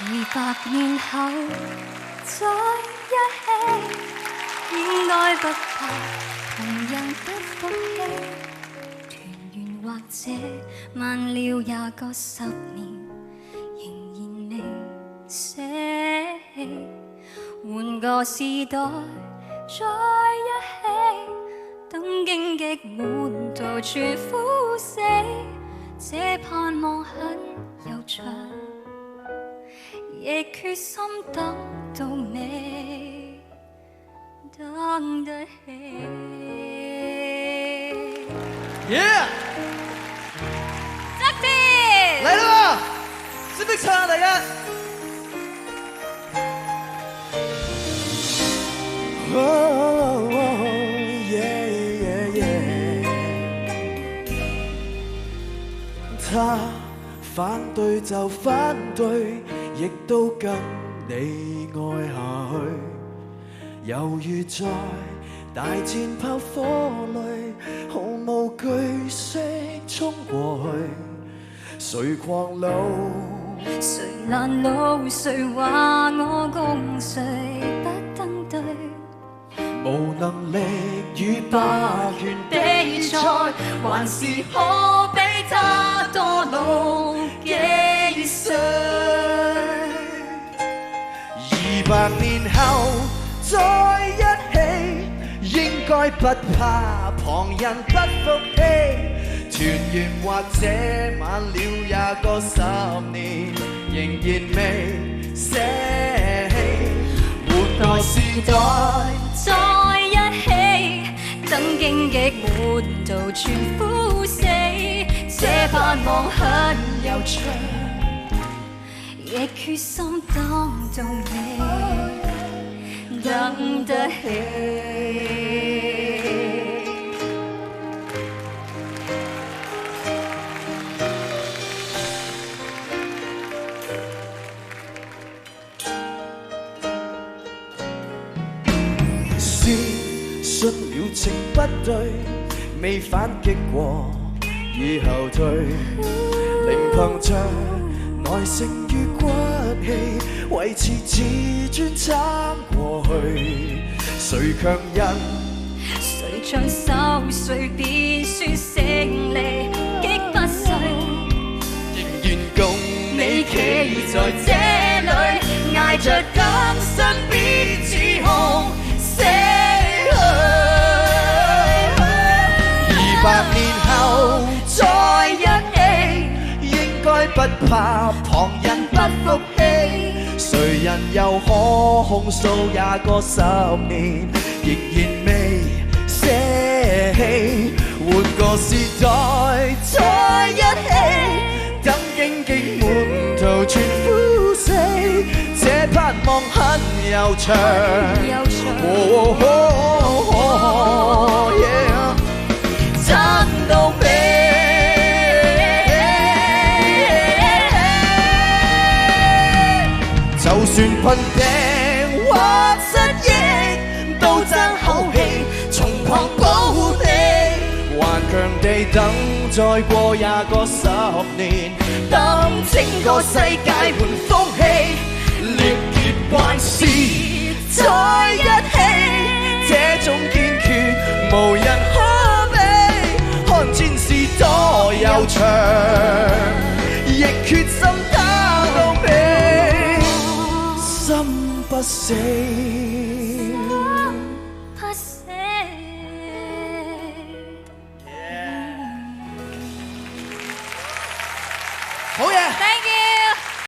200年後再一起，應該不怕同樣的福氣。團圓或者慢了20個10年，仍然未捨棄。換個時代再一起，等荊棘滿途全枯死，這盼望很悠長，亦決心等到你，等得起。Yeah！ 側田嚟啦！識唔識唱啊？大家？他反對就反對，亦都跟你愛下去。猶如在大戰炮火裏，毫無懼色衝過去。誰狂怒？誰攔路？誰話我共誰不登對？無能力與霸權比賽，還是可比他多老幾歲？200年後再一起，應該不怕旁人不服氣。團圓或者晚了20個10年，仍然未捨棄。換個時代再一起，等荊棘滿途全枯死，這盼望很悠長，亦決心等到你，等得起。信了情不對，未反擊過已後退，凌憑着耐性與骨氣，維持自尊撐過去。誰強人？誰唱首？誰便說勝利？擊不碎，仍然共你企在這裏，捱着更身邊指控。200年後再一起，應該不怕旁人不服氣。誰人又可控訴20個10年，仍然未捨棄。換個時代再一起，等荊棘滿途全枯死，這盼望很悠長。撐到尾，就算噴病或失憶，都爭口氣，從旁保你，頑強地等再過20個10年，等整個世界換風氣，力竭還是在一起，這種堅決無人可比。看戰事多悠長，亦決心打到尾，心不死。